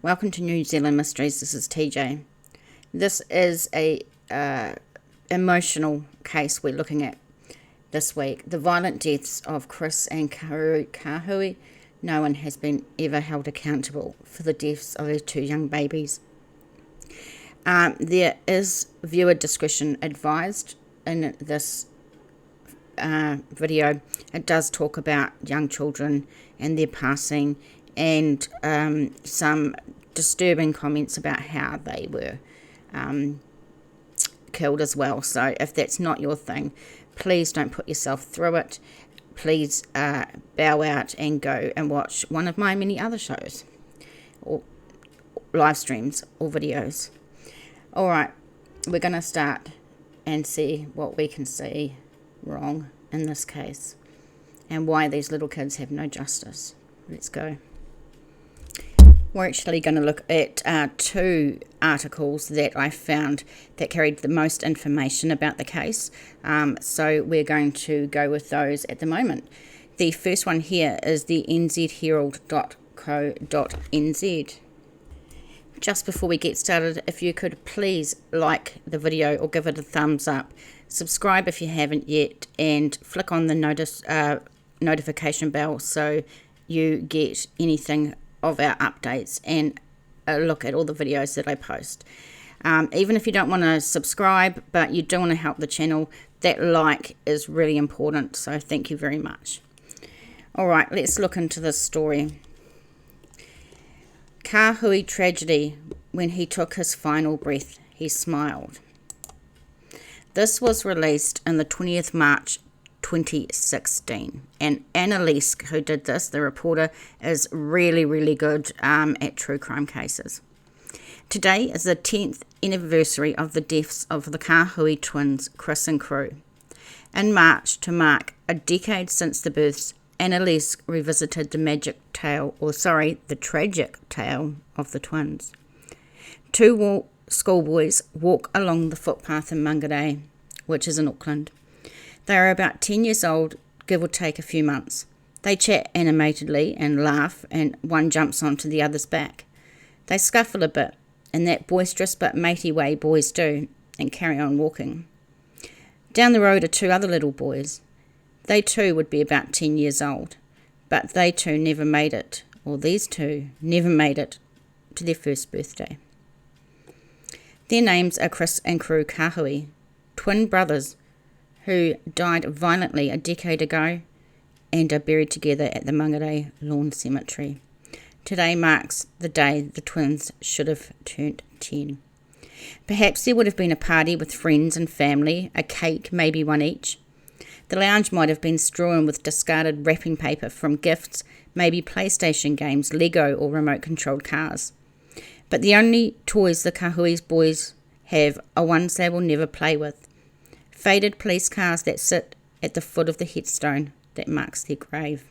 Welcome to New Zealand Mysteries. This is TJ. This is a emotional case we're looking at this week. The violent deaths of Chris and Cru Kahui. No one has been ever held accountable for the deaths of their two young babies. There is viewer discretion advised in this video. It does talk about young children and their passing, and some disturbing comments about how they were killed as well. So if that's not your thing, please don't put yourself through it. Please bow out and go and watch one of my many other shows or live streams or videos. Alright, we're going to start and see what we can see wrong in this case and why these little kids have no justice. Let's go. We're actually going to look at two articles that I found that carried the most information about the case. So we're going to go with those at the moment. The first one here is the nzherald.co.nz. Just before we get started, if you could please like the video or give it a thumbs up, subscribe if you haven't yet, and flick on the notification bell so you get anything of our updates and a look at all the videos that I post. Even if you don't want to subscribe but you do want to help the channel, that like is really important, so thank you very much. Alright, let's look into this story. Kahui tragedy. When he took his final breath, he smiled. This was released on the 20th March 2016, and Annalise, who did this, the reporter, is really good at true crime cases. Today is the 10th anniversary of the deaths of the Kahui twins, Chris and Cru. In March, to mark a decade since the births, Annalise revisited the tragic tale of the twins. Two schoolboys walk along the footpath in Mangere, which is in Auckland. They are about 10 years old, give or take a few months. They chat animatedly and laugh, and one jumps onto the other's back. They scuffle a bit, in that boisterous but matey way boys do, and carry on walking. Down the road are two other little boys. They too would be about 10 years old, but they too never made it, or these two never made it, to their first birthday. Their names are Chris and Cru Kahui, twin brothers who died violently a decade ago and are buried together at the Mangere Lawn Cemetery. Today marks the day the twins should have turned 10. Perhaps there would have been a party with friends and family, a cake, maybe one each. The lounge might have been strewn with discarded wrapping paper from gifts, maybe PlayStation games, Lego or remote-controlled cars. But the only toys the Kahui's boys have are ones they will never play with. Faded police cars that sit at the foot of the headstone that marks their grave.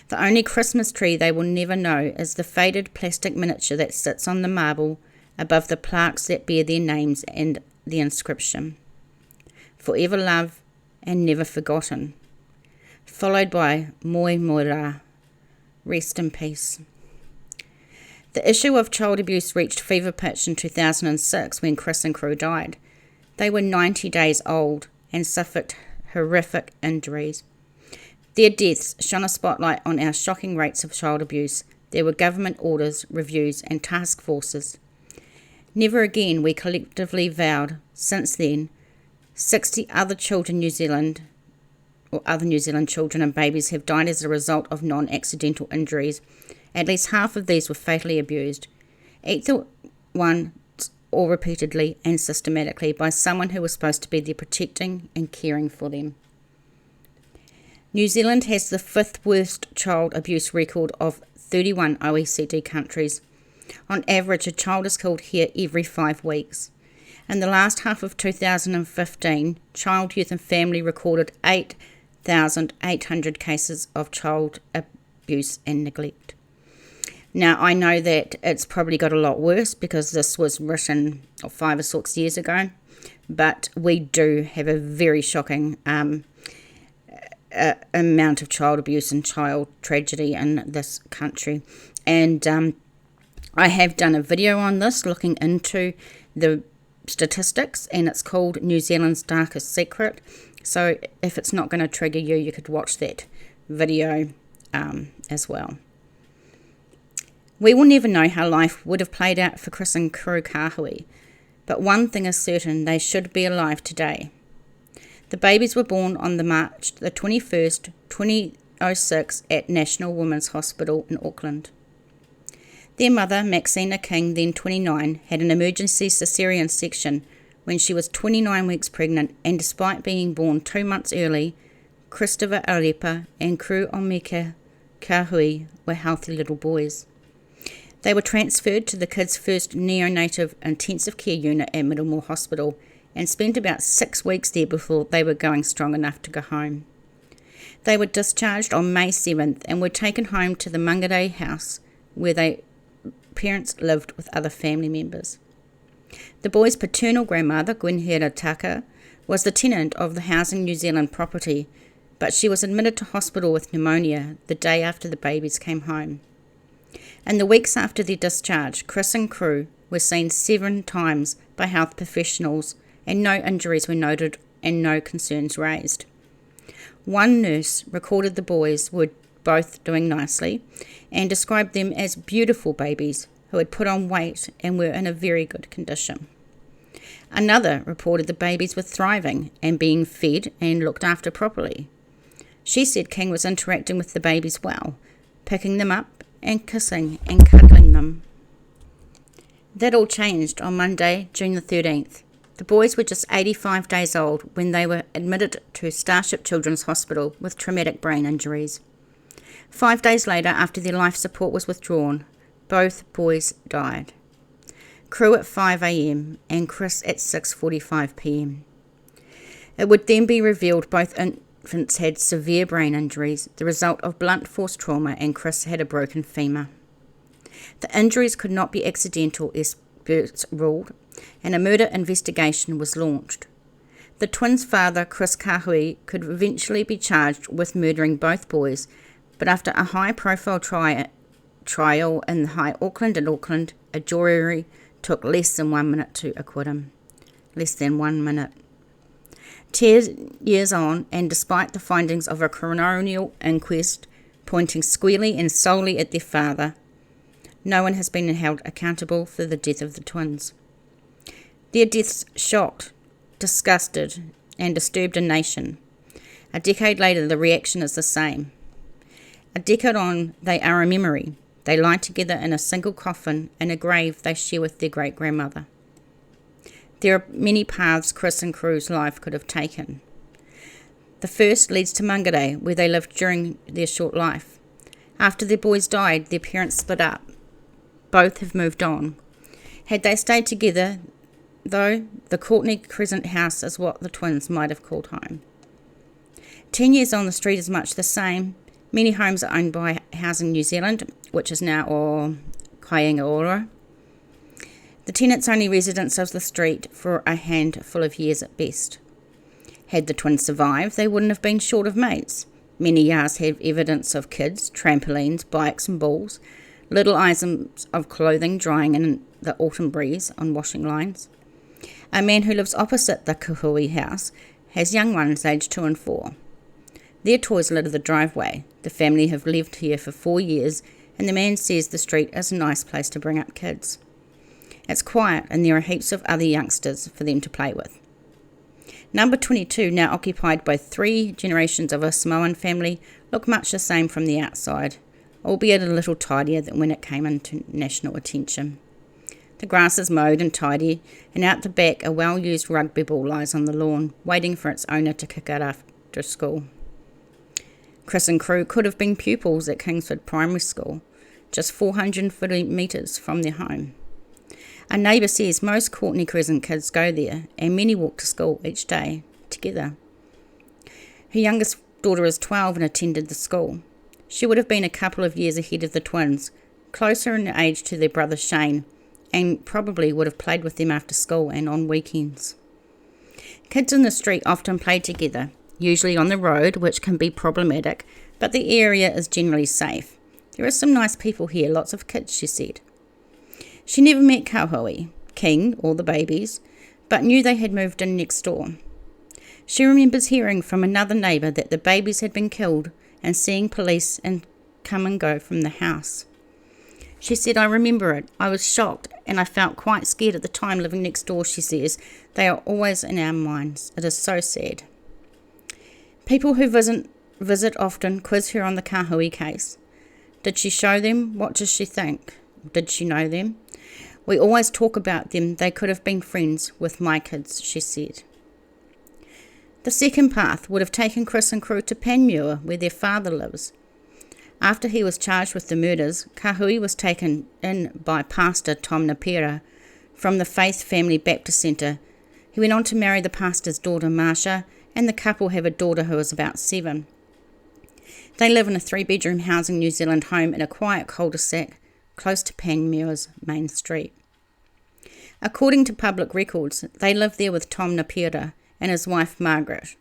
The only Christmas tree they will never know is the faded plastic miniature that sits on the marble above the plaques that bear their names and the inscription, "Forever love and never forgotten," followed by "Moi Moira," rest in peace. The issue of child abuse reached fever pitch in 2006 when Chris and Cru died. They were 90 days old and suffered horrific injuries. Their deaths shone a spotlight on our shocking rates of child abuse. There were government orders, reviews and task forces. Never again, we collectively vowed. Since then, 60 other children other New Zealand children and babies have died as a result of non-accidental injuries. At least half of these were fatally abused, either once or repeatedly and systematically by someone who was supposed to be there protecting and caring for them. New Zealand has the 5th worst child abuse record of 31 OECD countries. On average, a child is killed here every 5 weeks. In the last half of 2015, Child, Youth and Family recorded 8,800 cases of child abuse and neglect. Now, I know that it's probably got a lot worse because this was written 5 or 6 years ago, but we do have a very shocking amount of child abuse and child tragedy in this country. And I have done a video on this looking into the statistics, and it's called New Zealand's Darkest Secret. So if it's not going to trigger you, you could watch that video as well. We will never know how life would have played out for Chris and Cru Kahui, but one thing is certain, they should be alive today. The babies were born on March the 21st, 2006 at National Women's Hospital in Auckland. Their mother, Maxina King, then 29, had an emergency caesarean section when she was 29 weeks pregnant, and despite being born 2 months early, Christopher Alepa and Cru Omeka Kahui were healthy little boys. They were transferred to the kids' first neonatal intensive care unit at Middlemore Hospital and spent about 6 weeks there before they were going strong enough to go home. They were discharged on May 7th and were taken home to the Mangere house where their parents lived with other family members. The boys' paternal grandmother, Gwenhera Taka, was the tenant of the Housing New Zealand property, but she was admitted to hospital with pneumonia the day after the babies came home. In the weeks after their discharge, Chris and Cru were seen 7 times by health professionals, and no injuries were noted and no concerns raised. One nurse recorded the boys were both doing nicely and described them as beautiful babies who had put on weight and were in a very good condition. Another reported the babies were thriving and being fed and looked after properly. She said King was interacting with the babies well, picking them up and kissing and cuddling them. That all changed on Monday, June the 13th. The boys were just 85 days old when they were admitted to Starship Children's Hospital with traumatic brain injuries. 5 days later, after their life support was withdrawn, both boys died. Cru at 5 a.m. and Chris at 6:45 p.m. It would then be revealed both infants had severe brain injuries, the result of blunt force trauma, and Chris had a broken femur. The injuries could not be accidental, experts ruled, and a murder investigation was launched. The twins' father, Chris Kahui, could eventually be charged with murdering both boys, but after a high-profile trial in High Auckland and Auckland, a jury took less than 1 minute to acquit him. Less than 1 minute. 10 years on, and despite the findings of a coronial inquest pointing squarely and solely at their father, no one has been held accountable for the death of the twins. Their deaths shocked, disgusted, and disturbed a nation. A decade later, the reaction is the same. A decade on, they are a memory. They lie together in a single coffin in a grave they share with their great-grandmother. There are many paths Chris and Cru's life could have taken. The first leads to Mangere, where they lived during their short life. After their boys died, their parents split up. Both have moved on. Had they stayed together, though, the Courtney Crescent house is what the twins might have called home. 10 years on, the street is much the same. Many homes are owned by Housing New Zealand, which is now Kaingaora. The tenants only residents of the street for a handful of years at best. Had the twins survived, they wouldn't have been short of mates. Many yards have evidence of kids, trampolines, bikes and balls, little items of clothing drying in the autumn breeze on washing lines. A man who lives opposite the Kahui house has young ones aged 2 and 4. Their toys litter the driveway. The family have lived here for 4 years, and the man says the street is a nice place to bring up kids. It's quiet, and there are heaps of other youngsters for them to play with. Number 22, now occupied by 3 generations of a Samoan family, look much the same from the outside, albeit a little tidier than when it came into national attention. The grass is mowed and tidy, and out the back a well-used rugby ball lies on the lawn, waiting for its owner to kick it after school. Chris and Cru could have been pupils at Kingsford Primary School, just 450 metres from their home. A neighbour says most Courtney Crescent kids go there, and many walk to school each day together. Her youngest daughter is 12 and attended the school. She would have been a couple of years ahead of the twins, closer in age to their brother Shane, and probably would have played with them after school and on weekends. Kids in the street often play together, usually on the road, which can be problematic, but the area is generally safe. There are some nice people here, lots of kids, she said. She never met Kahui, King, or the babies, but knew they had moved in next door. She remembers hearing from another neighbour that the babies had been killed and seeing police and come and go from the house. She said, "I remember it. I was shocked and I felt quite scared at the time living next door," she says. "They are always in our minds. It is so sad." People who visit often quiz her on the Kahui case. Did she show them? What does she think? Did she know them? "We always talk about them. They could have been friends with my kids," she said. The second path would have taken Chris and Cru to Panmure, where their father lives. After he was charged with the murders, Kahui was taken in by Pastor Tom Napera from the Faith Family Baptist Centre. He went on to marry the pastor's daughter, Marsha, and the couple have a daughter who is about 7. They live in a 3-bedroom housing New Zealand home in a quiet cul-de-sac close to Panmure's main street. According to public records, they live there with Tom Napera and his wife Margaret.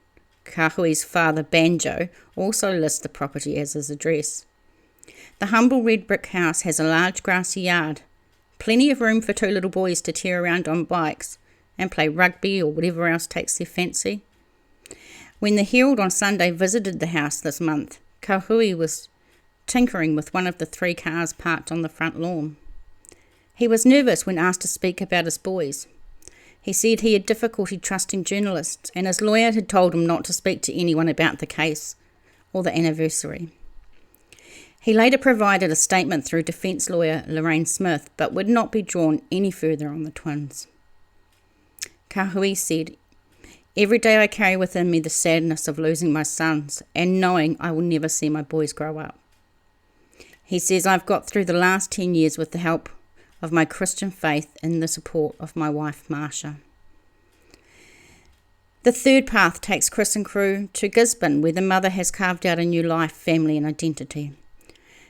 Kahui's father, Banjo, also lists the property as his address. The humble red brick house has a large grassy yard, plenty of room for 2 little boys to tear around on bikes and play rugby or whatever else takes their fancy. When the Herald on Sunday visited the house this month, Kahui was tinkering with one of the 3 cars parked on the front lawn. He was nervous when asked to speak about his boys. He said he had difficulty trusting journalists and his lawyer had told him not to speak to anyone about the case or the anniversary. He later provided a statement through defence lawyer Lorraine Smith, but would not be drawn any further on the twins. Kahui said, "Every day I carry within me the sadness of losing my sons and knowing I will never see my boys grow up." He says, "I've got through the last 10 years with the help of my Christian faith and the support of my wife Marsha." The third path takes Chris and Cru to Gisborne, where the mother has carved out a new life, family and identity.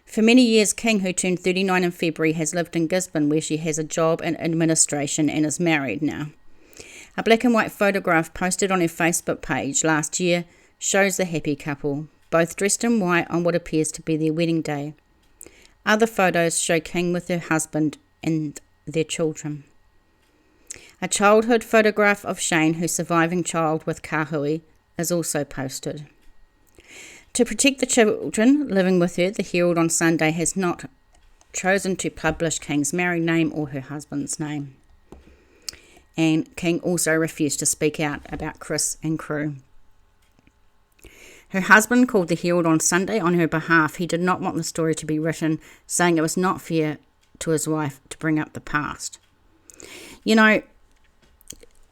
For many years, King, who turned 39 in February, has lived in Gisborne, where she has a job in administration and is married now. A black and white photograph posted on her Facebook page last year shows the happy couple, both dressed in white on what appears to be their wedding day. Other photos show King with her husband and their children. A childhood photograph of Shane, her surviving child with Kahui, is also posted. To protect the children living with her, the Herald on Sunday has not chosen to publish King's married name or her husband's name. And King also refused to speak out about Chris and Cru. Her husband called the Herald on Sunday on her behalf. He did not want the story to be written, saying it was not fair to his wife to bring up the past. You know,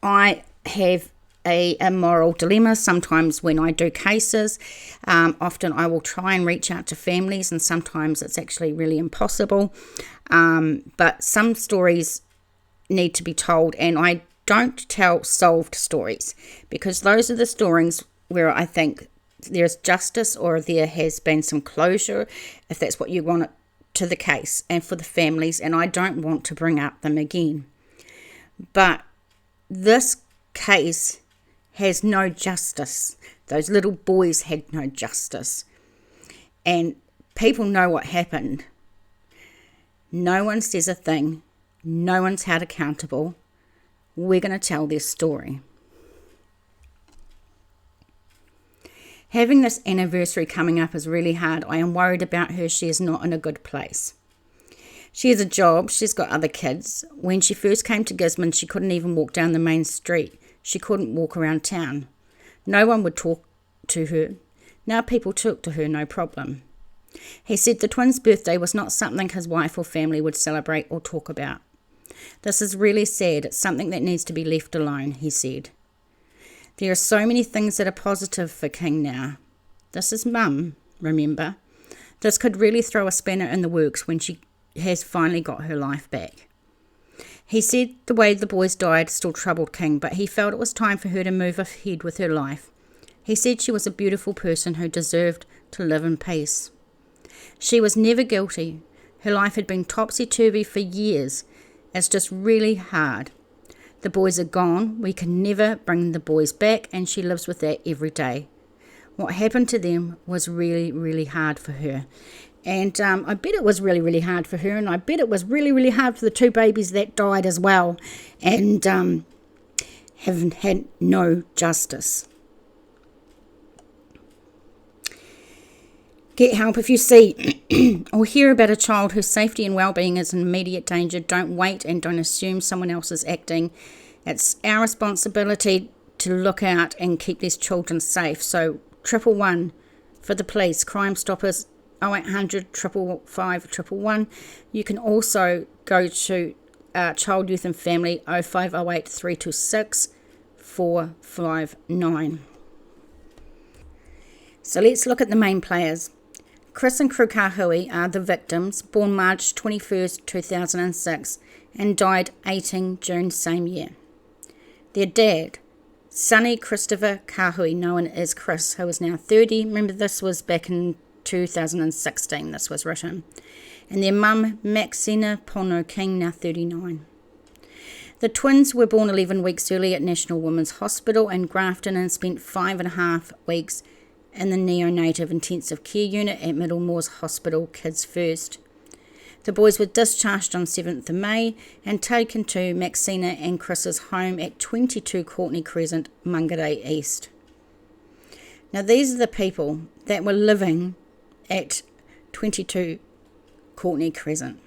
I have a moral dilemma sometimes when I do cases. Often I will try and reach out to families, and sometimes it's actually really impossible. But some stories need to be told, and I don't tell solved stories, because those are the stories where I think there's justice or there has been some closure, if that's what you want it, to the case and for the families, and I don't want to bring up them again. But this case has no justice. Those little boys had no justice. And people know what happened. No one says a thing. No one's held accountable. We're going to tell their story. Having this anniversary coming up is really hard. I am worried about her. She is not in a good place. She has a job. She's got other kids. When she first came to Gisborne, she couldn't even walk down the main street. She couldn't walk around town. No one would talk to her. Now people talk to her, no problem. He said the twins' birthday was not something his wife or family would celebrate or talk about. "This is really sad. It's something that needs to be left alone," he said. There are so many things that are positive for King now. This is Mum, remember? This could really throw a spanner in the works when she has finally got her life back. He said the way the boys died still troubled King, but he felt it was time for her to move ahead with her life. He said she was a beautiful person who deserved to live in peace. She was never guilty. Her life had been topsy-turvy for years. It's just really hard. The boys are gone. We can never bring the boys back, and she lives with that every day. What happened to them was really, really hard for her. And I bet it was really, really hard for her, and I bet it was really, really hard for the 2 babies that died as well, and have had no justice. Get help if you see or hear about a child whose safety and well-being is in immediate danger. Don't wait and don't assume someone else is acting. It's our responsibility to look out and keep these children safe. So 111 for the police, Crimestoppers, 0800 555 111. You can also go to Child, Youth and Family, 0508 326 459. So let's look at the main players. Chris and Cru Kahui are the victims, born March 21st, 2006, and died 18 June same year. Their dad, Sonny Christopher Kahui, known as Chris, who is now 30. Remember, this was back in 2016, this was written. And their mum, Maxina Pono King, now 39. The twins were born 11 weeks early at National Women's Hospital in Grafton and spent 5.5 weeks in the neonatal intensive care unit at Middlemore's Hospital Kids First. The boys were discharged on 7th of May and taken to Maxina and Chris's home at 22 Courtney Crescent, Mungaray East. Now these are the people that were living at 22 Courtney Crescent.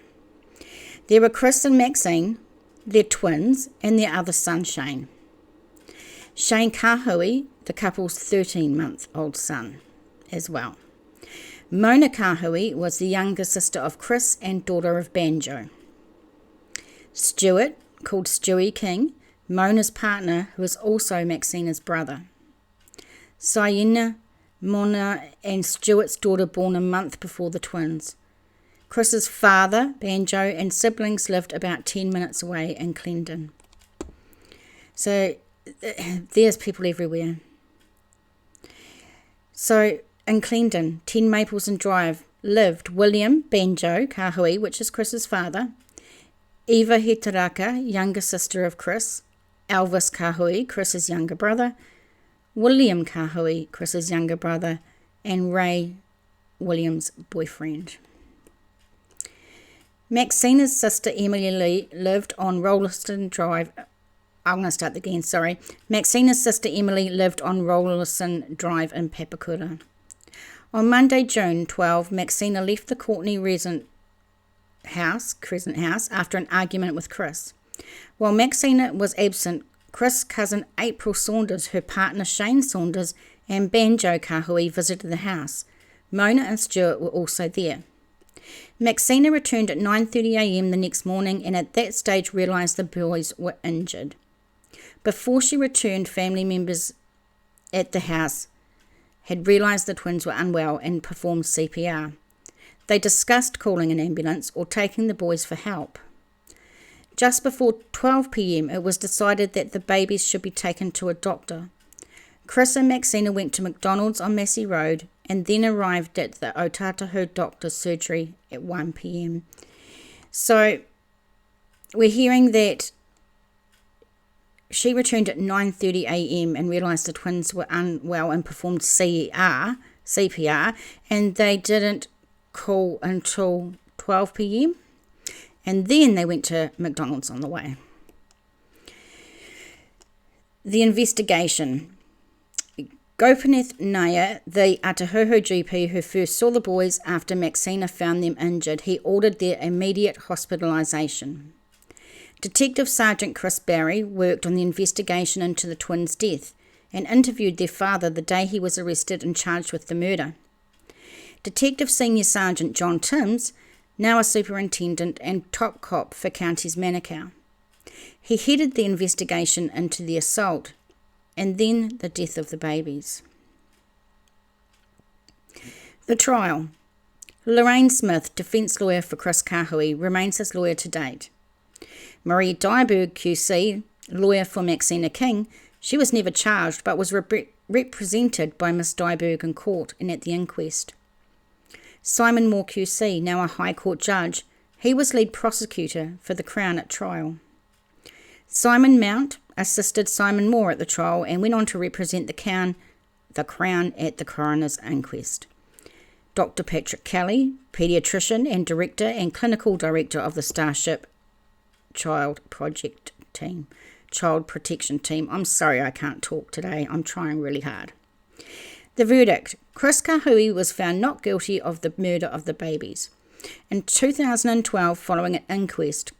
There were Chris and Maxine, their twins, and their other son Shane. Shane Kahui, the couple's 13-month-old son as well. Mona Kahui was the younger sister of Chris and daughter of Banjo. Stuart, called Stewie King, Mona's partner, who is also Maxina's brother. Sienna, Mona and Stuart's daughter, born a month before the twins. Chris's father, Banjo, and siblings lived about 10 minutes away in Clendon. So there's people everywhere. So in Clendon, 10 Mapleson Drive, lived William Banjo Kahui, which is Chris's father, Eva Hitaraka, younger sister of Chris, Elvis Kahui, Chris's younger brother, William Kahui, Chris's younger brother, and Ray, William's boyfriend. Maxina's sister Emily Lee lived on Rolliston Drive. Maxina's sister Emily lived on Rolliston Drive in Papakura. On Monday, June 12, Maxina left the Courtney Crescent house after an argument with Chris. While Maxina was absent, Chris' cousin April Saunders, her partner Shane Saunders, and Banjo Kahui visited the house. Mona and Stuart were also there. Maxina returned at 9:30 a.m. the next morning and at that stage realised the boys were injured. Before she returned, family members at the house had realised the twins were unwell and performed CPR. They discussed calling an ambulance or taking the boys for help. Just before 12 p.m, it was decided that the babies should be taken to a doctor. Chris and Maxina went to McDonald's on Massey Road and then arrived at the Otatahu doctor's surgery at 1 p.m. So we're hearing that she returned at 9:30 a.m. and realised the twins were unwell and performed CPR, and they didn't call until 12 p.m. and then they went to McDonald's on the way. The investigation. Gopinath Nair, the Atahuhu GP who first saw the boys after Maxina found them injured, he ordered their immediate hospitalisation. Detective Sergeant Chris Barry worked on the investigation into the twins' death and interviewed their father the day he was arrested and charged with the murder. Detective Senior Sergeant John Timms, now a superintendent and top cop for Counties Manukau. He headed the investigation into the assault and then the death of the babies. The trial. Lorraine Smith, defence lawyer for Chris Kahui, remains his lawyer to date. Marie Dyberg, QC, lawyer for Maxina King, she was never charged but was represented by Miss Dyberg in court and at the inquest. Simon Moore, QC, now a High Court judge, he was lead prosecutor for the Crown at trial. Simon Mount assisted Simon Moore at the trial and went on to represent the Crown at the coroner's inquest. Dr. Patrick Kelly, paediatrician and director and clinical director of the Starship Child Protection Team. I'm sorry I can't talk today. I'm trying really hard. The verdict. Chris Kahui was found not guilty of the murder of the babies. In 2012, following an inquest,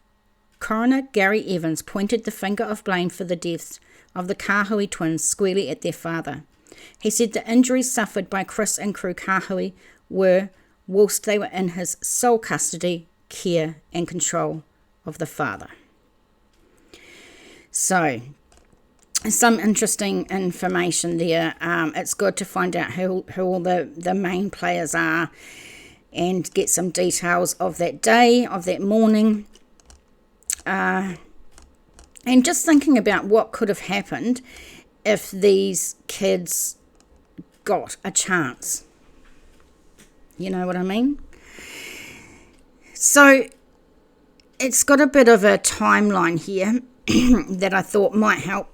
Coroner Gary Evans pointed the finger of blame for the deaths of the Kahui twins squarely at their father. He said the injuries suffered by Chris and Cru Kahui were whilst they were in his sole custody, care and control of the father. So, some interesting information there. It's good to find out who all the main players are and get some details of that day, of that morning. And just thinking about what could have happened if these kids got a chance. You know what I mean? So, it's got a bit of a timeline here that I thought might help.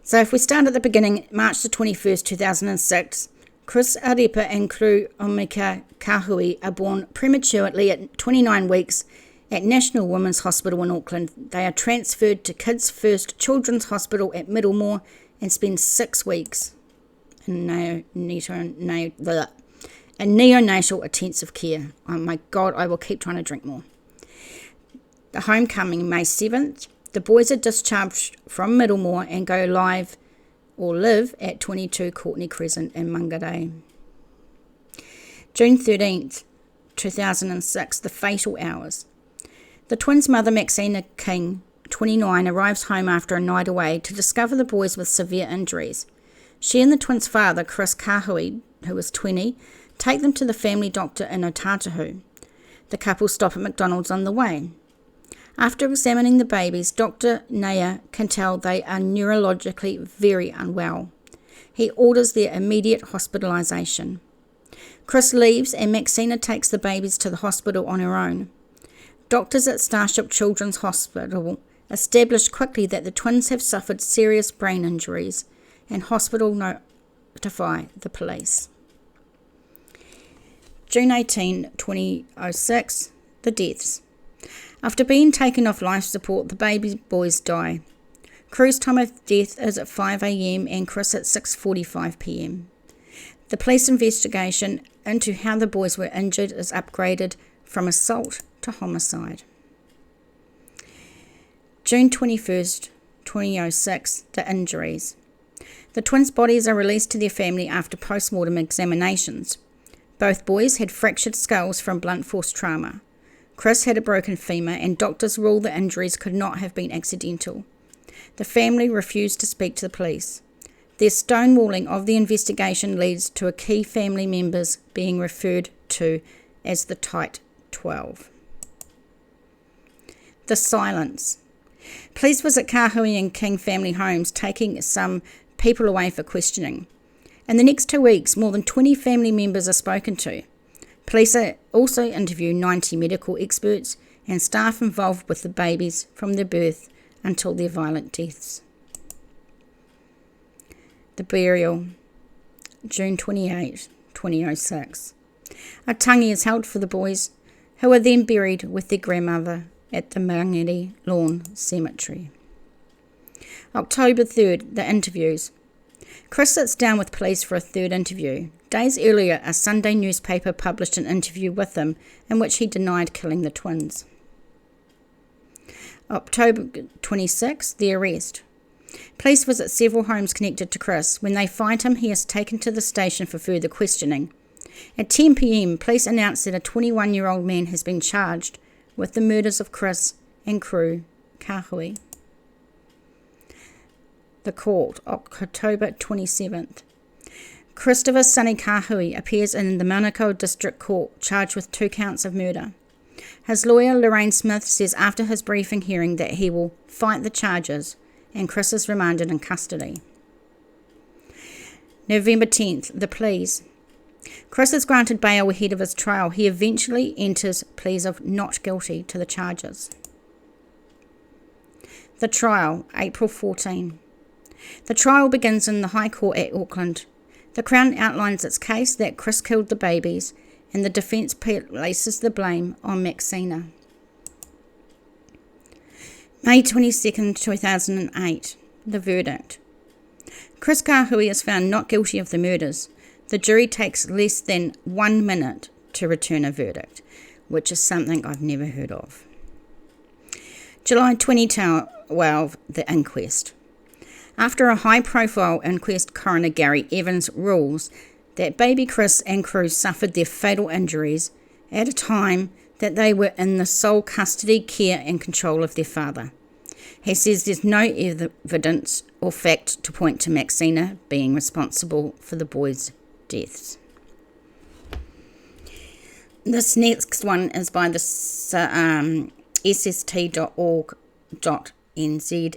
So if we start at the beginning, March the 21st, 2006, Chris Arepa and Cru Kahui are born prematurely at 29 weeks at National Women's Hospital in Auckland. They are transferred to Kids First Children's Hospital at Middlemore and spend 6 weeks in neonatal intensive care. Oh my God, I will keep trying to drink more. The homecoming, May 7th. The boys are discharged from Middlemore and go live at 22 Courtney Crescent in Mangere. June 13th, 2006, the fatal hours. The twins' mother, Maxine King, 29, arrives home after a night away to discover the boys with severe injuries. She and the twins' father, Chris Kahui, who was 20, take them to the family doctor in Otautahu. The couple stop at McDonald's on the way. After examining the babies, Dr. Naya can tell they are neurologically very unwell. He orders their immediate hospitalisation. Chris leaves and Maxina takes the babies to the hospital on her own. Doctors at Starship Children's Hospital establish quickly that the twins have suffered serious brain injuries and hospital notify the police. June 18, 2006, the deaths. After being taken off life support, the baby boys die. Cru's time of death is at 5 a.m. and Chris at 6:45 p.m. The police investigation into how the boys were injured is upgraded from assault to homicide. June 21st, 2006, the injuries. The twins' bodies are released to their family after post-mortem examinations. Both boys had fractured skulls from blunt force trauma. Chris had a broken femur and doctors ruled the injuries could not have been accidental. The family refused to speak to the police. Their stonewalling of the investigation leads to a key family members being referred to as the Tight 12. The silence. Police visit Kahui and King family homes, taking some people away for questioning. In the next 2 weeks, more than 20 family members are spoken to. Police also interview 90 medical experts and staff involved with the babies from their birth until their violent deaths. The burial, June 28, 2006. A tangi is held for the boys, who are then buried with their grandmother at the Mangere Lawn Cemetery. October 3rd, the interviews. Chris sits down with police for a third interview. Days earlier, a Sunday newspaper published an interview with him in which he denied killing the twins. October 26, the arrest. Police visit several homes connected to Chris. When they find him, he is taken to the station for further questioning. At 10 p.m, police announce that a 21-year-old man has been charged with the murders of Chris and Cru Kahui. The court, October 27th. Christopher Sonny Kahui appears in the Manukau District Court charged with 2 counts of murder. His lawyer, Lorraine Smith, says after his briefing hearing that he will fight the charges and Chris is remanded in custody. November 10th, the pleas. Chris is granted bail ahead of his trial. He eventually enters pleas of not guilty to the charges. The trial, April 14. The trial begins in the High Court at Auckland. The Crown outlines its case that Chris killed the babies, and the defence places the blame on Maxina. May 22nd, 2008. The verdict. Chris Kahui is found not guilty of the murders. The jury takes less than 1 minute to return a verdict, which is something I've never heard of. July 2012, the inquest. After a high-profile inquest, coroner Gary Evans rules that baby Chris and Cru suffered their fatal injuries at a time that they were in the sole custody, care and control of their father. He says there's no evidence or fact to point to Maxina being responsible for the boys' deaths. This next one is by the sst.org.nz,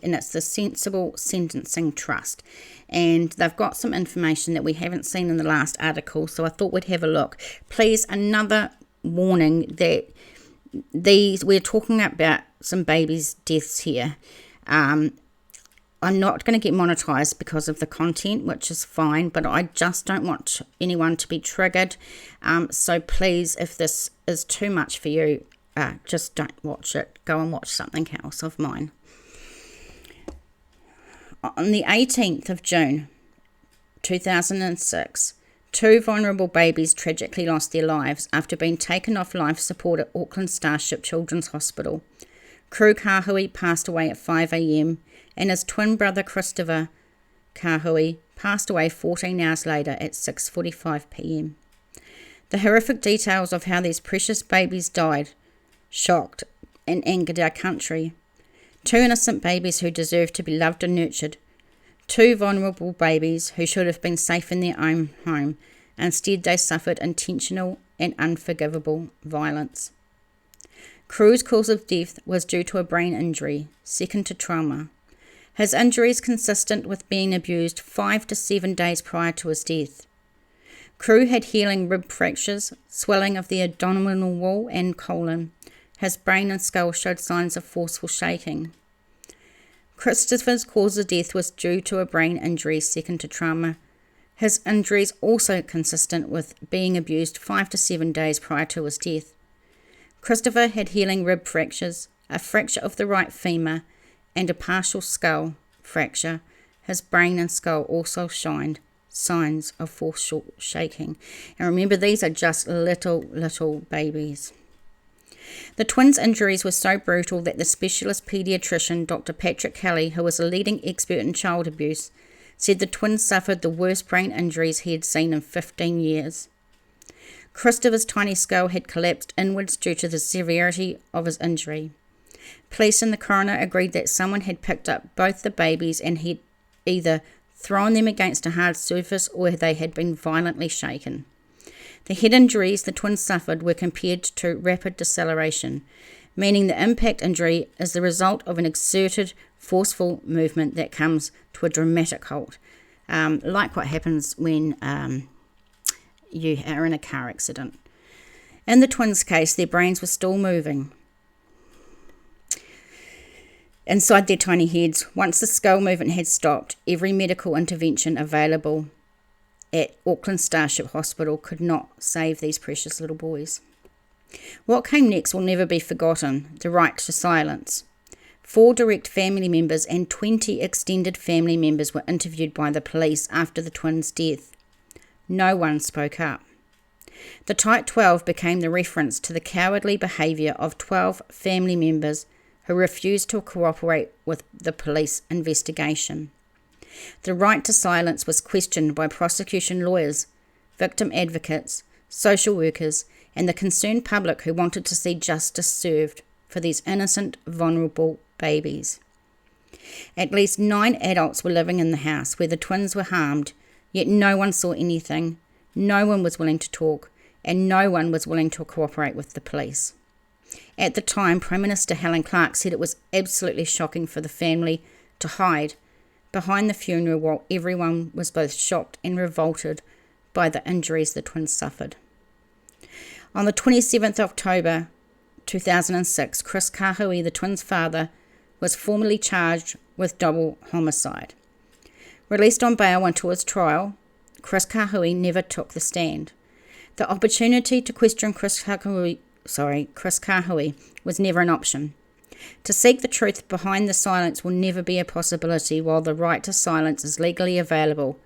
and it's the Sensible Sentencing Trust. And they've got some information that we haven't seen in the last article, so I thought we'd have a look. Please, another warning that we're talking about some babies' deaths here. I'm not going to get monetized because of the content, which is fine, but I just don't want anyone to be triggered. So please, if this is too much for you, just don't watch it. Go and watch something else of mine. On the 18th of June 2006, 2 vulnerable babies tragically lost their lives after being taken off life support at Auckland Starship Children's Hospital. Cru Kahui passed away at 5 a.m. and his twin brother Christopher Kahui passed away 14 hours later at 6:45 p.m. The horrific details of how these precious babies died shocked and angered our country. 2 innocent babies who deserved to be loved and nurtured. 2 vulnerable babies who should have been safe in their own home. Instead, they suffered intentional and unforgivable violence. Cru's cause of death was due to a brain injury, second to trauma. His injuries consistent with being abused 5 to 7 days prior to his death. Cru had healing rib fractures, swelling of the abdominal wall and colon. His brain and skull showed signs of forceful shaking. Christopher's cause of death was due to a brain injury second to trauma. His injuries also consistent with being abused 5 to 7 days prior to his death. Christopher had healing rib fractures, a fracture of the right femur, and a partial skull fracture. His brain and skull also showed signs of forceful shaking. And remember, these are just little babies. The twins' injuries were so brutal that the specialist paediatrician, Dr. Patrick Kelly, who was a leading expert in child abuse, said the twins suffered the worst brain injuries he had seen in 15 years. Christopher's tiny skull had collapsed inwards due to the severity of his injury. Police and the coroner agreed that someone had picked up both the babies and had either thrown them against a hard surface or they had been violently shaken. The head injuries the twins suffered were compared to rapid deceleration, meaning the impact injury is the result of an exerted, forceful movement that comes to a dramatic halt, like what happens when you are in a car accident. In the twins' case, their brains were still moving inside their tiny heads. Once the skull movement had stopped, every medical intervention available at Auckland Starship Hospital could not save these precious little boys. What came next will never be forgotten: the right to silence. 4 direct family members and 20 extended family members were interviewed by the police after the twins' death. No one spoke up. The Tight 12 became the reference to the cowardly behaviour of 12 family members who refused to cooperate with the police investigation. The right to silence was questioned by prosecution lawyers, victim advocates, social workers, and the concerned public who wanted to see justice served for these innocent, vulnerable babies. At least 9 adults were living in the house where the twins were harmed, yet no one saw anything, no one was willing to talk, and no one was willing to cooperate with the police. At the time, Prime Minister Helen Clark said it was absolutely shocking for the family to hide behind the funeral while everyone was both shocked and revolted by the injuries the twins suffered. On the 27th of October 2006, Chris Kahui, the twins' father, was formally charged with double homicide. Released on bail until his trial, Chris Kahui never took the stand. The opportunity to question Chris Kahui was never an option. To seek the truth behind the silence will never be a possibility, while the right to silence is legally available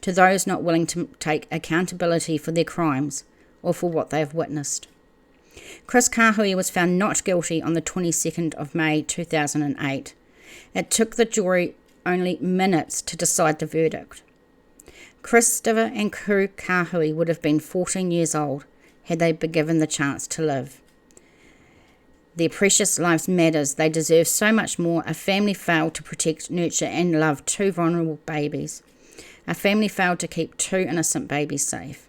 to those not willing to take accountability for their crimes or for what they have witnessed. Chris Kahui was found not guilty on the 22nd of May 2008. It took the jury only minutes to decide the verdict. Chris and Cru Kahui would have been 14 years old had they been given the chance to live. Their precious lives matters. They deserve so much more. A family failed to protect, nurture and love two vulnerable babies. A family failed to keep two innocent babies safe.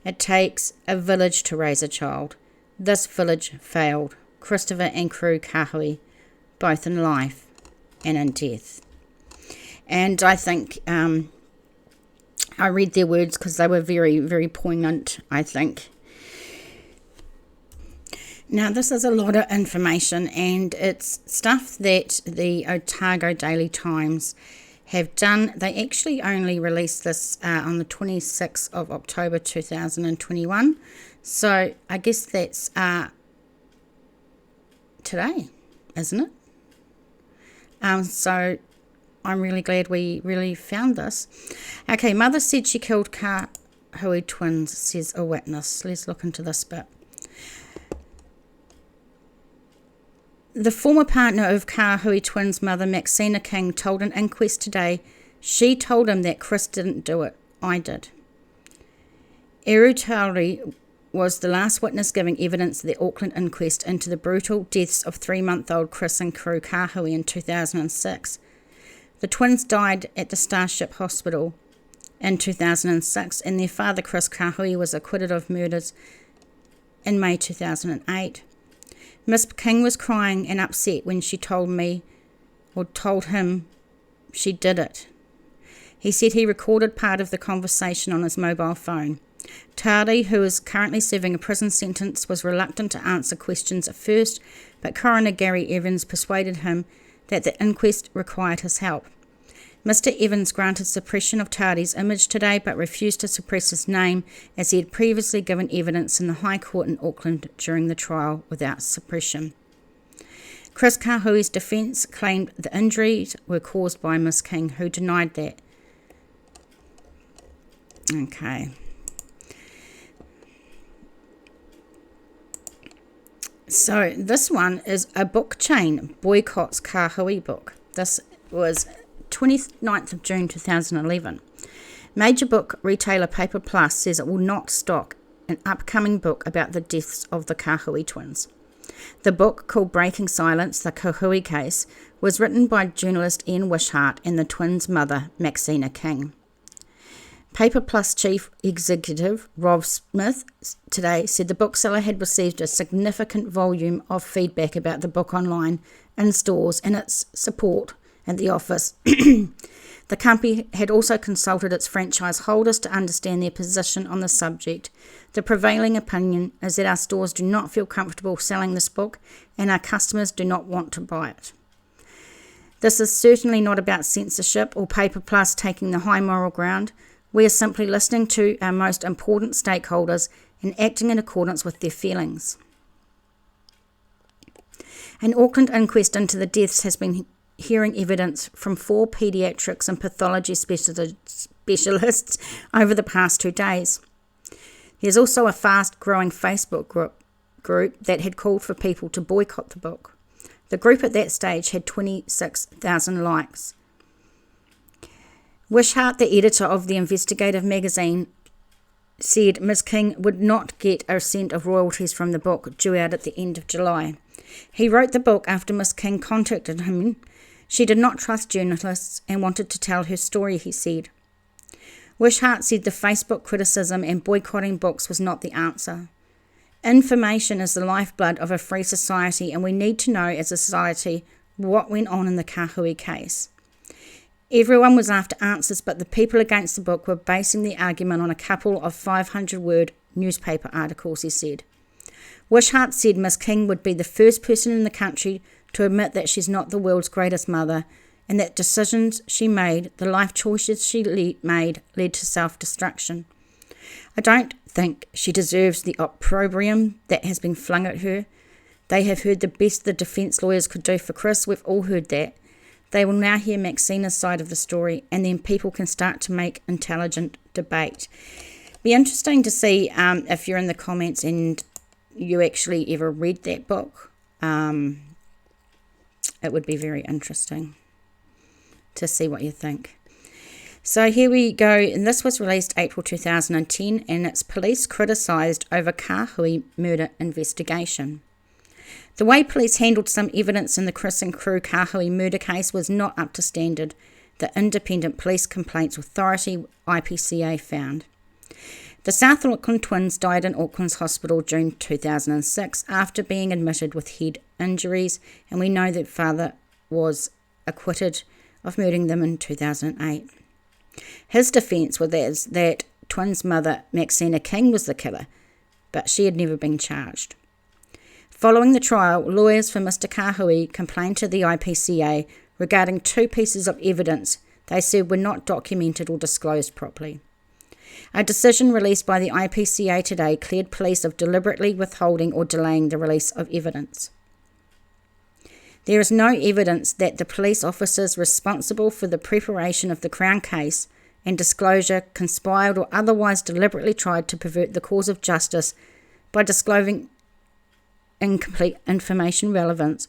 It takes a village to raise a child. This village failed. Christopher and Cru Kahui, both in life and in death. And I think I read their words because they were very, very poignant, I think. Now, this is a lot of information, and it's stuff that the Otago Daily Times have done. They actually only released this on the 26th of October 2021. So I guess that's today, isn't it? So I'm really glad we really found this. Okay, mother said she killed Kahui twins, says a witness. Let's look into this bit. The former partner of Kahui twins' mother, Maxina King, told an inquest today she told him that Chris didn't do it. I did. Eru Tauri was the last witness giving evidence at the Auckland inquest into the brutal deaths of 3-month-old Chris and Cru Kahui in 2006. The twins died at the Starship Hospital in 2006, and their father, Chris Kahui, was acquitted of murders in May 2008. Miss King was crying and upset when she told him she did it. He said he recorded part of the conversation on his mobile phone. Tauri, who is currently serving a prison sentence, was reluctant to answer questions at first, but Coroner Gary Evans persuaded him that the inquest required his help. Mr. Evans granted suppression of Tauri's image today, but refused to suppress his name, as he had previously given evidence in the High Court in Auckland during the trial without suppression. Chris Kahui's defence claimed the injuries were caused by Miss King, who denied that. Okay. So this one is a book chain boycotts Kahui book. This was 29th of June 2011. Major book retailer Paper Plus says it will not stock an upcoming book about the deaths of the Kahui twins. The book, called Breaking Silence, The Kahui Case, was written by journalist Ian Wishart and the twins' mother, Maxina King. Paper Plus chief executive Rob Smith today said the bookseller had received a significant volume of feedback about the book online, in stores, and its support at the office. The company had also consulted its franchise holders to understand their position on the subject. The prevailing opinion is that our stores do not feel comfortable selling this book, and our customers do not want to buy it. This is certainly not about censorship or Paper Plus taking the high moral ground. We are simply listening to our most important stakeholders and acting in accordance with their feelings. An Auckland inquest into the deaths has been hearing evidence from 4 paediatrics and pathology specialists over the past 2 days. There's also a fast-growing Facebook group that had called for people to boycott the book. The group at that stage had 26,000 likes. Wishart, the editor of the investigative magazine, said Ms. King would not get a cent of royalties from the book due out at the end of July. He wrote the book after Ms. King contacted him. She did not trust journalists and wanted to tell her story, he said. Wishart said the Facebook criticism and boycotting books was not the answer. Information is the lifeblood of a free society, and we need to know as a society what went on in the Kahui case. Everyone was after answers, but the people against the book were basing the argument on a couple of 500-word newspaper articles, he said. Wishart said Miss King would be the first person in the country to admit that she's not the world's greatest mother and that decisions she made, the life choices she made, led to self-destruction. I don't think she deserves the opprobrium that has been flung at her. They have heard the best the defence lawyers could do for Chris. We've all heard that. They will now hear Maxina's side of the story, and then people can start to make intelligent debate. Be interesting to see if you're in the comments and you actually ever read that book. It would be very interesting to see what you think. So here we go, and this was released April 2010, and it's police criticised over Kahui murder investigation. The way police handled some evidence in the Chris and Cru Kahui murder case was not up to standard, the Independent Police Complaints Authority, IPCA, found. The South Auckland twins died in Auckland's hospital June 2006 after being admitted with head injuries, and we know that father was acquitted of murdering them in 2008. His defence was that twins' mother, Maxina King, was the killer, but she had never been charged. Following the trial, lawyers for Mr. Kahui complained to the IPCA regarding two pieces of evidence they said were not documented or disclosed properly. A decision released by the IPCA today cleared police of deliberately withholding or delaying the release of evidence. There is no evidence that the police officers responsible for the preparation of the Crown case and disclosure conspired or otherwise deliberately tried to pervert the cause of justice by disclosing incomplete information relevant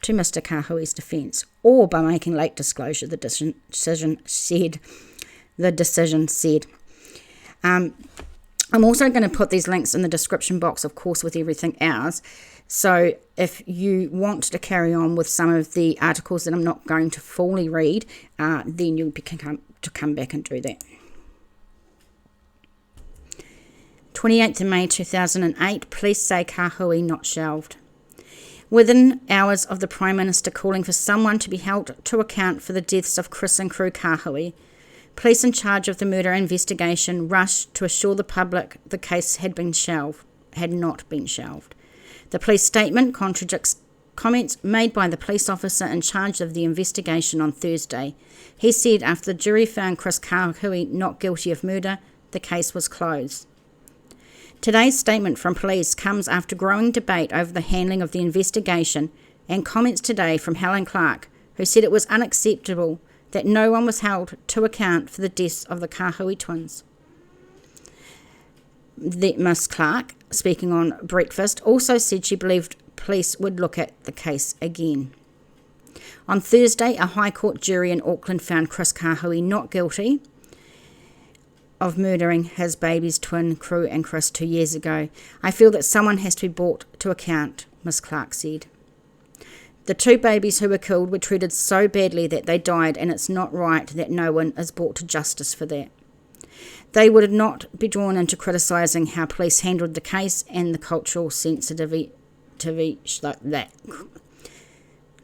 to Mr. Kahui's defence, or by making late disclosure, the decision said. I'm also going to put these links in the description box, of course, with everything else. So if you want to carry on with some of the articles that I'm not going to fully read, then you'll come back and do that. 28th of May 2008, police say Kahui not shelved. Within hours of the Prime Minister calling for someone to be held to account for the deaths of Chris and Cru Kahui, police in charge of the murder investigation rushed to assure the public the case had not been shelved. The police statement contradicts comments made by the police officer in charge of the investigation on Thursday. He said after the jury found Chris Kahui not guilty of murder, the case was closed. Today's statement from police comes after growing debate over the handling of the investigation and comments today from Helen Clark, who said it was unacceptable that no one was held to account for the deaths of the Kahui twins. Miss Clark, speaking on Breakfast, also said she believed police would look at the case again. On Thursday, a High Court jury in Auckland found Chris Kahui not guilty of murdering his baby's twin, Cru and Chris, 2 years ago. I feel that someone has to be brought to account, Miss Clark said. The two babies who were killed were treated so badly that they died, and it's not right that no one is brought to justice for that. They would not be drawn into criticising how police handled the case and the cultural sensitivity that.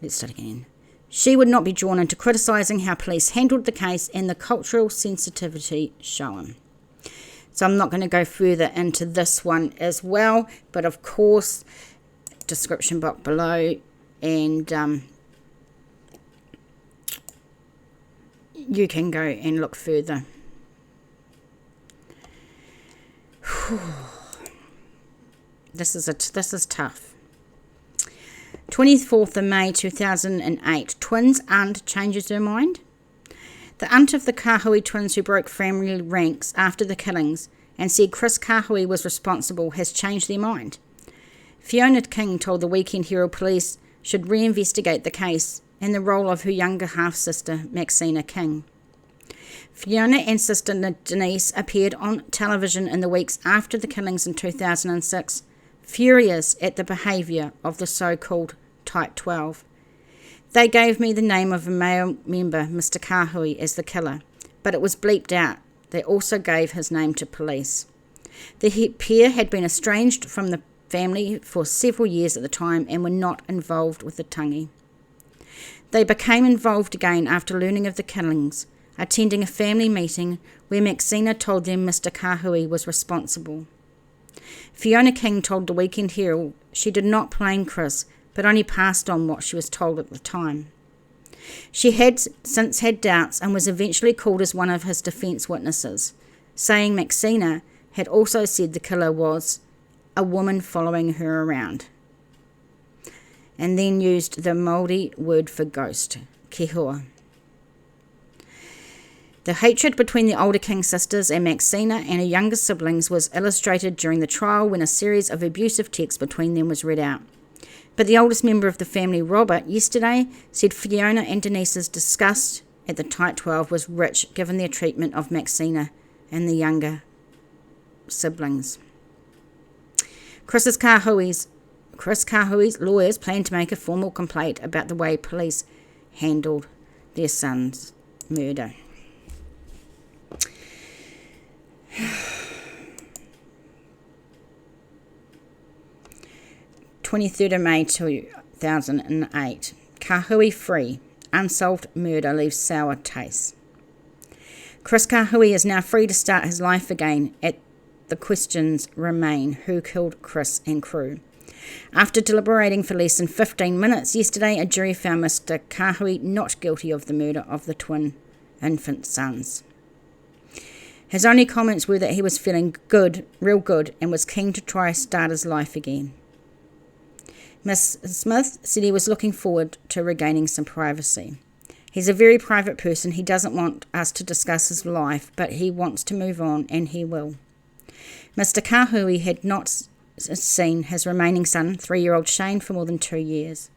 Let's start again. She would not be drawn into criticising how police handled the case and the cultural sensitivity shown. So I'm not going to go further into this one as well, but of course, description box below, and you can go and look further. This is tough. 24th of May 2008, twins' aunt changes her mind. The aunt of the Kahui twins who broke family ranks after the killings and said Chris Kahui was responsible has changed their mind. Fiona King told the Weekend Herald police should reinvestigate the case and the role of her younger half-sister, Maxina King. Fiona and sister Denise appeared on television in the weeks after the killings in 2006, furious at the behaviour of the so-called Type 12. They gave me the name of a male member, Mr. Kahui, as the killer, but it was bleeped out. They also gave his name to police. The pair had been estranged from the family for several years at the time and were not involved with the tangi. They became involved again after learning of the killings, attending a family meeting where Maxina told them Mr. Kahui was responsible. Fiona King told the Weekend Herald she did not blame Chris, but only passed on what she was told at the time. She had since had doubts and was eventually called as one of his defence witnesses, saying Maxina had also said the killer was a woman following her around, and then used the Māori word for ghost, kehua. The hatred between the older King sisters and Maxina and her younger siblings was illustrated during the trial when a series of abusive texts between them was read out. But the oldest member of the family, Robert, yesterday said Fiona and Denise's disgust at the Tight 12 was rich given their treatment of Maxina and the younger siblings. Chris Kahui's lawyers plan to make a formal complaint about the way police handled their son's murder. 23rd of May 2008. Kahui free. Unsolved murder leaves sour taste. Chris Kahui is now free to start his life again. The questions remain: who killed Chris and Cru? After deliberating for less than 15 minutes yesterday, a jury found Mr. Kahui not guilty of the murder of the twin infant sons. His only comments were that he was feeling good, real good, and was keen to try start his life again. Miss Smith said he was looking forward to regaining some privacy. He's a very private person. He doesn't want us to discuss his life, but he wants to move on, and he will. Mr. Kahui had not seen his remaining son, 3-year-old Shane, for more than 2 years.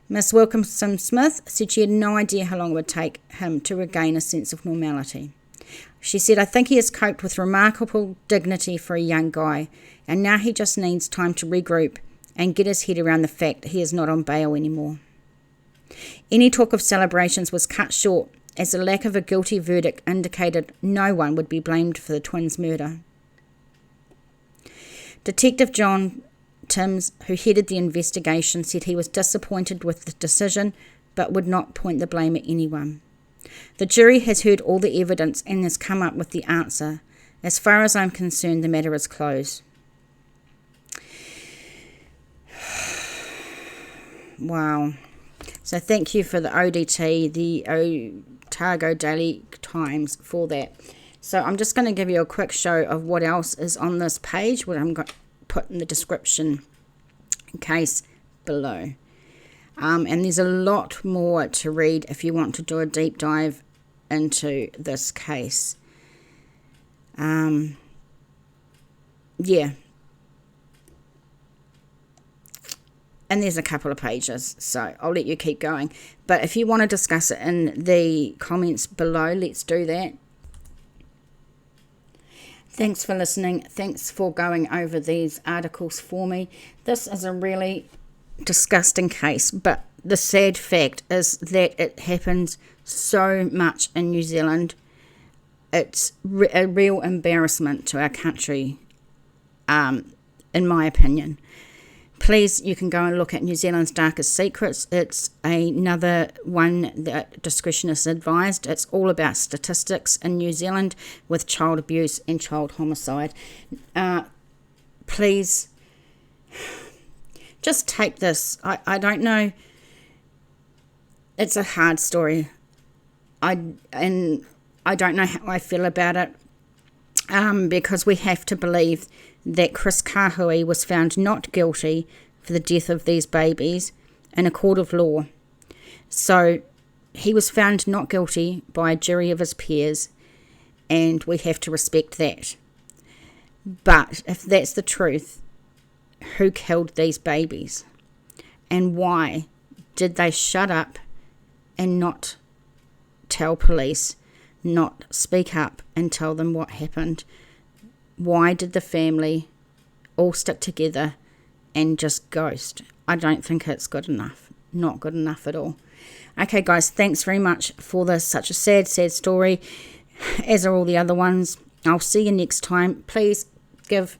Miss Wilkinson Smith said she had no idea how long it would take him to regain a sense of normality. She said, I think he has coped with remarkable dignity for a young guy, and now he just needs time to regroup and get his head around the fact he is not on bail anymore. Any talk of celebrations was cut short, as the lack of a guilty verdict indicated no one would be blamed for the twins' murder. Detective John Timms, who headed the investigation, said he was disappointed with the decision, but would not point the blame at anyone. The jury has heard all the evidence and has come up with the answer. As far as I'm concerned, the matter is closed. Wow. So thank you for the ODT, the Otago Daily Times, for that. So I'm just going to give you a quick show of what else is on this page, what I'm going to put in the description case below. And there's a lot more to read if you want to do a deep dive into this case. Yeah. And there's a couple of pages, so I'll let you keep going. But if you want to discuss it in the comments below, let's do that. Thanks for listening. Thanks for going over these articles for me. This is a really disgusting case, but the sad fact is that it happens so much in New Zealand. It's a real embarrassment to our country, in my opinion. Please, you can go and look at New Zealand's Darkest Secrets. It's another one that discretion is advised. It's all about statistics in New Zealand with child abuse and child homicide. Please, just take this. I don't know. It's a hard story. I don't know how I feel about it, because we have to believe that Chris Kahui was found not guilty for the death of these babies in a court of law. So he was found not guilty by a jury of his peers, and we have to respect that. But if that's the truth, who killed these babies? And why did they shut up and not tell police, not speak up and tell them what happened? Why did the family all stick together and just ghost? I don't think it's good enough. Not good enough at all. Okay, guys, thanks very much for this. Such a sad, sad story, as are all the other ones. I'll see you next time. Please give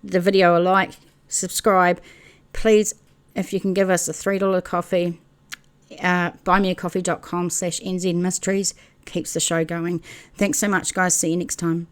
the video a like, subscribe. Please, if you can give us a $3 coffee, buymeacoffee.com/NZ Mysteries keeps the show going. Thanks so much, guys. See you next time.